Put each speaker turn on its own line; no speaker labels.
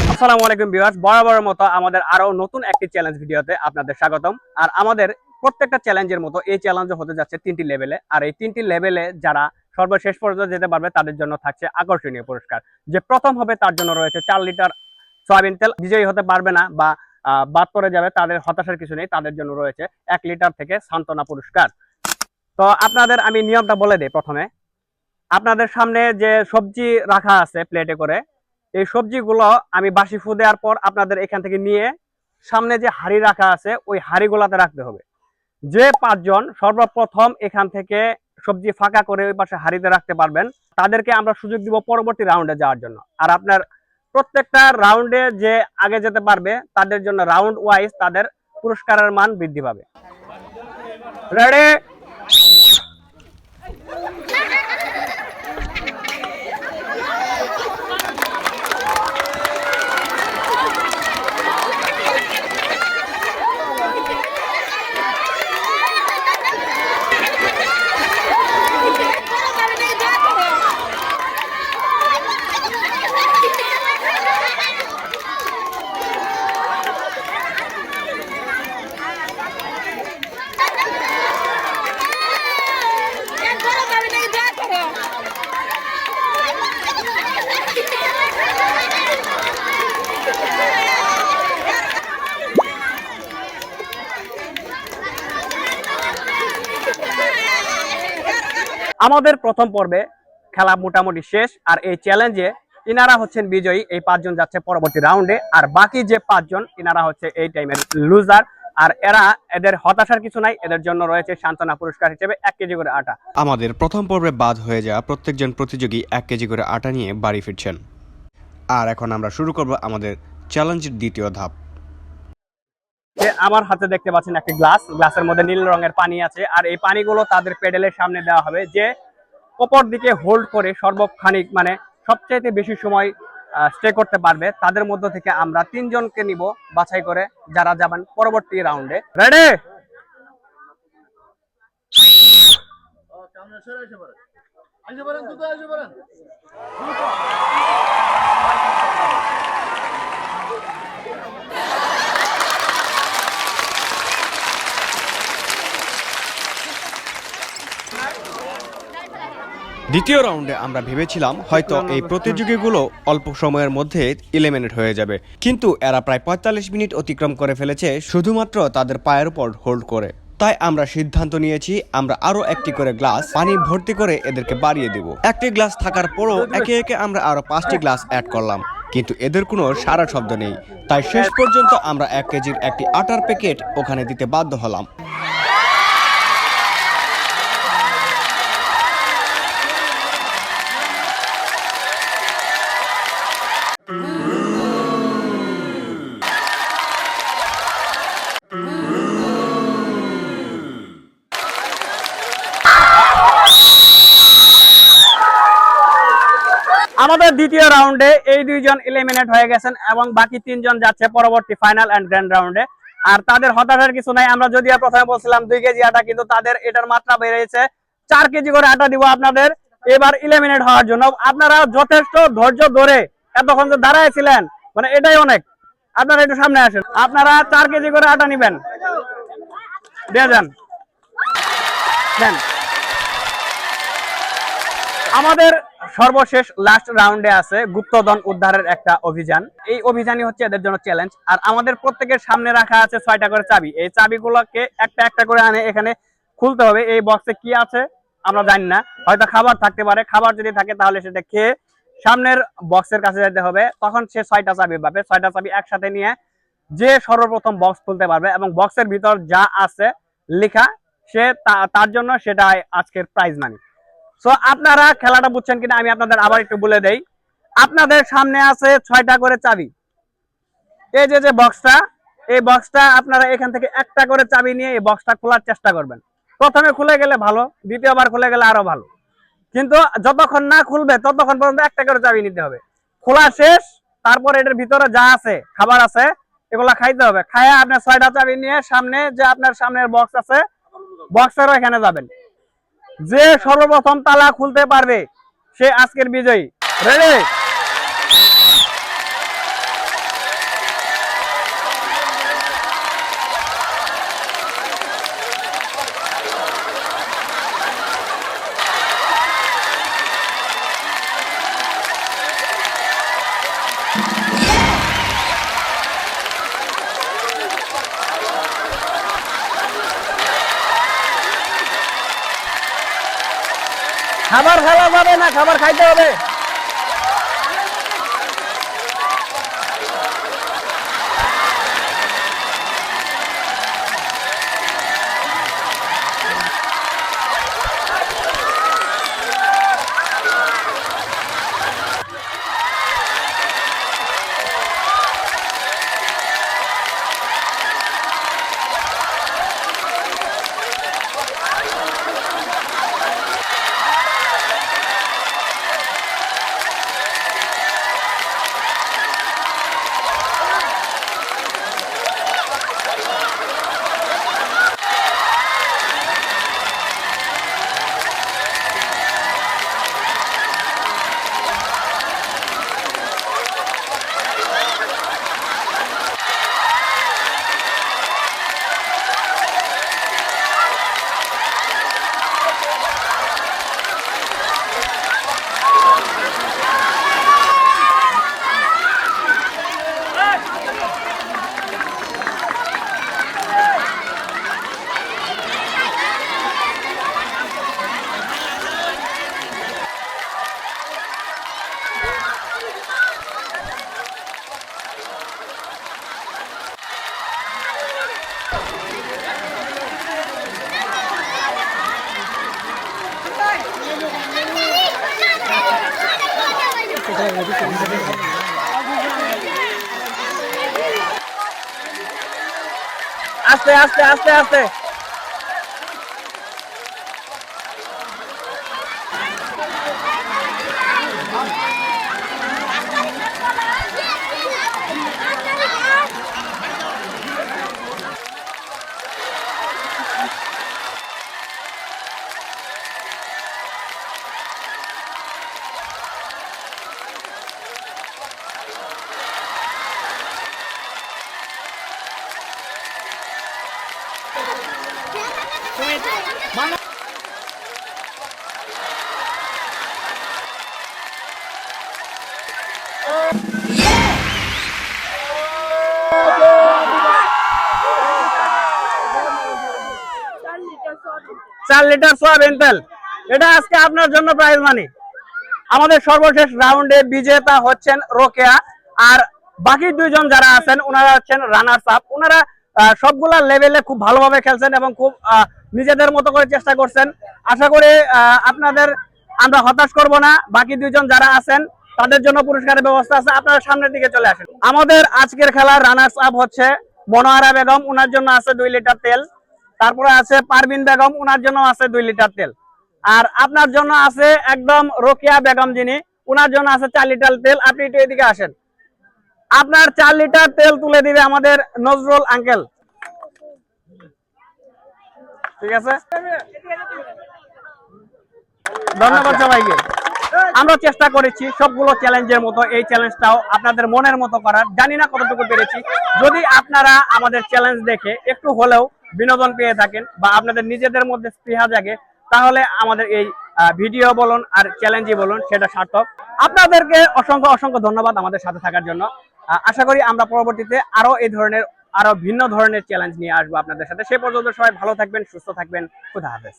আসসালামু আলাইকুম ভিউয়ার্স, বরাবরের মতো আমাদের আরো নতুন একটি চ্যালেঞ্জ ভিডিওতে আপনাদের স্বাগতম। আর আমাদের প্রত্যেকটা চ্যালেঞ্জের মতো এই চ্যালেঞ্জও হতে যাচ্ছে 3টি লেভেলে। আর এই 3টি লেভেলে যারা সর্বশেষ পর্যন্ত যেতে পারবে তাদের জন্য থাকছে আকর্ষণীয় পুরস্কার। যে প্রথম হবে তার জন্য রয়েছে 4 লিটার সয়াবিন তেল। বিজয়ী হতে পারবে না বা বাদ পড়ে যাবে, তাদের হতাশার কিছু নেই, তাদের জন্য রয়েছে 1 লিটার থেকে সান্ত্বনা পুরস্কার। তো আপনাদের আমি নিয়মটা বলে দিই। প্রথমে আপনাদের সামনে যে সবজি রাখা আছে প্লেটে করে, এই সবজিগুলো আমি বাসি ফু দেওয়ার পর আপনাদের এখান থেকে নিয়ে সামনে যে হাঁড়ি রাখা আছে ওই হাঁড়িগুলাতে রাখতে হবে। যে 5 জন সর্বপ্রথম এখান থেকে সবজি ফাঁকা করে ওই পাশে হাঁড়িতে রাখতে পারবেন তাদেরকে আমরা সুযোগ দিব পরবর্তী রাউন্ডে যাওয়ার জন্য। আর আপনার প্রত্যেকটা রাউন্ডে যে আগে যেতে পারবে তাদের জন্য রাউন্ড ওয়াইজ তাদের পুরস্কারের মান বৃদ্ধি পাবে। রেডি? আমাদের প্রথম পর্বে খেলা মোটামুটি শেষ। আর এই চ্যালেঞ্জে ইনারা হচ্ছেন বিজয়ী। এই 5 জন যাচ্ছে পরবর্তী রাউন্ডে, আর বাকি যে 5 জন ইনারা হচ্ছে এই টাইমের লুজার। আর এদের হতাশার কিছু নাই, এদের জন্য রয়েছে সান্ত্বনা পুরস্কার হিসেবে 1 কেজি করে আটা।
আমাদের প্রথম পর্বে বাদ হয়ে যাওয়া প্রত্যেকজন প্রতিযোগী 1 কেজি করে আটা নিয়ে বাড়ি ফিরছেন। আর এখন আমরা শুরু করব আমাদের চ্যালেঞ্জের দ্বিতীয় ধাপ।
আমার হাতে দেখতে পাচ্ছেন একটি গ্লাসের মধ্যে নীল রঙের পানি আছে। আর এই পানিগুলো তাদের পেডেলের সামনে দেওয়া হবে। যে অপর দিকে হোল্ড করে সর্বক্ষণিক মানে সবচাইতে বেশি সময় স্টে করতে পারবে তাদের মধ্য থেকে আমরা 3 জনকে নিব বাছাই করে, যারা যাবেন পরবর্তী রাউন্ডে। রেডি?
দ্বিতীয় রাউন্ডে আমরা ভেবেছিলাম হয়তো এই প্রতিযোগীগুলো অল্প সময়ের মধ্যে এলিমিনেট হয়ে যাবে, কিন্তু এরা প্রায় 45 মিনিট অতিক্রম করে ফেলেছে শুধুমাত্র তাদের পায়ের উপর হোল্ড করে। তাই আমরা সিদ্ধান্ত নিয়েছি আমরা আরো একটি করে গ্লাস পানি ভর্তি করে এদেরকে বাড়িয়ে দেব। একটি গ্লাস থাকার পরও একে একে আমরা আরো 5টি গ্লাস অ্যাড করলাম, কিন্তু এদের কোনো সাড়া শব্দ নেই। তাই শেষ পর্যন্ত আমরা 1 কেজির একটি আটার প্যাকেট ওখানে দিতে বাধ্য হলাম।
আমাদের দ্বিতীয় রাউন্ডে এই 2 জন এলিমিনেট হয়ে গেছেন এবং বাকি 3 জন যাচ্ছে পরবর্তী ফাইনাল এন্ড গ্র্যান্ড রাউন্ডে। আর তাদের হতাশার কিছু নাই। আমরা যদিও প্রথমে বলছিলাম 2 কেজি আটা, কিন্তু তাদের এটার মাত্রা বেড়েছে। 4 কেজি করে আটা দিব আপনাদের এবার এলিমিনেট হওয়ার জন্য। আপনারা যথেষ্ট ধৈর্য ধরে এতক্ষণ যে দাঁড়াইছিলেন, মানে এটাই অনেক। আপনারা একটু সামনে আসেন। আপনারা 4 কেজি করে আটা নিবেন, দিয়ে যান। আমাদের সর্বশেষ লাস্ট রাউন্ডে আছে গুপ্তধন উদ্ধারের একটা অভিযান। এই অভিযানই হচ্ছে এদের জন্য চ্যালেঞ্জ। আর আমাদের প্রত্যেকের সামনে রাখা আছে 6টা করে চাবি। এই চাবিগুলোকে একটা একটা করে আনে এখানে খুলতে হবে। এই বক্সে কি আছে আমরা জানি না, হয়তো খাবার থাকতে পারে। খাবার যদি থাকে তাহলে সেটা খেয়ে সামনের বক্সের কাছে যেতে হবে। তখন সে 6টা চাবি পাবে। 6টা চাবি একসাথে নিয়ে যে সর্বপ্রথম বক্স খুলতে পারবে এবং বক্সের ভিতর যা আছে লেখা সে তার জন্য সেটা আজকের প্রাইজ মানি। সো আপনারা খেলাটা বুঝছেন কিনা আমি আপনাদের আবার একটু বলে দেই। আপনাদের সামনে আছে 6টা করে চাবি। এই যে বক্সটা, এই বক্সটা আপনারা এখান থেকে একটা করে চাবি নিয়ে এই বক্সটা খোলার চেষ্টা করবেন। প্রথমে খুলে গেলে ভালো, দ্বিতীয়বার খুলে গেলে আরো ভালো, কিন্তু যতক্ষণ না খুলবে ততক্ষণ পর্যন্ত একটা করে চাবি নিতে হবে। খোলা শেষ, তারপর এটার ভিতরে যা আছে খাবার আছে এগুলা খাইতে হবে। খায়া আপনার 6টা চাবি নিয়ে সামনে যে আপনার সামনের বক্স আছে বক্সেরও এখানে যাবেন। যে সর্বপ্রথম তালা খুলতে পারবে সে আজকের বিজয়ী। রেডি? খাবার ফেলা যাবে না, খাবার খাইতে হবে। আস্তে আস্তে আস্তে আস্তে। চার লিটার সয়াবিন তেল, এটা আজকে আপনার জন্য প্রাইজ মানি। আমাদের সর্বশেষ রাউন্ডে বিজেতা হচ্ছেন রোকেয়া, আর বাকি দুইজন যারা আছেন ওনারা হচ্ছেন রানার্স আপ। ওনারা সবগুলা লেভেলে খুব ভালোভাবে খেলছেন এবং খুব নিজেদের মতো করে চেষ্টা করছেন। আশা করি আপনাদের আমরা হতাশ করব না। বাকি দুইজন যারা আছেন তাদের জন্য পুরস্কারের ব্যবস্থা আছে, আপনারা সামনের দিকে চলে আসেন। আমাদের আজকের খেলার রানার্স আপ হচ্ছে মনোয়ারা বেগম, ওনার জন্য আছে 2 লিটার তেল। তারপরে আছে পারভিন বেগম, ওনার জন্য আছে 2 লিটার তেল। আর আপনার জন্য আছে একদম রোকেয়া বেগম, যিনি ওনার জন্য আছে 4 লিটার তেল। আপনি একটু এদিকে আসেন, আপনার 4 লিটার তেল তুলে দিবে আমাদের নজরুল আঙ্কেল। ঠিক আছে, ধন্যবাদ সবাইকে। আমরা চেষ্টা করেছি সবগুলো চ্যালেঞ্জের মতো এই চ্যালেঞ্জটাও আপনাদের মনের মতো করার। জানি না কতটুকু পেরেছি। যদি আপনারা আমাদের চ্যালেঞ্জ দেখে একটু হলেও বিনোদন পেয়ে থাকেন বা আপনাদের নিজেদের মধ্যে স্পৃহা জাগে, তাহলে আমাদের এই ভিডিও বলুন আর চ্যালেঞ্জই বলুন, সেটা সার্থক। আপনাদেরকে অসংখ্য অসংখ্য ধন্যবাদ আমাদের সাথে থাকার জন্য। আশা করি আমরা পরবর্তীতে আরো এই ধরনের আরো ভিন্ন ধরনের চ্যালেঞ্জ নিয়ে আসবো আপনাদের সাথে। সে পর্যন্ত সবাই ভালো থাকবেন, সুস্থ থাকবেন। খুদা হাফেজ।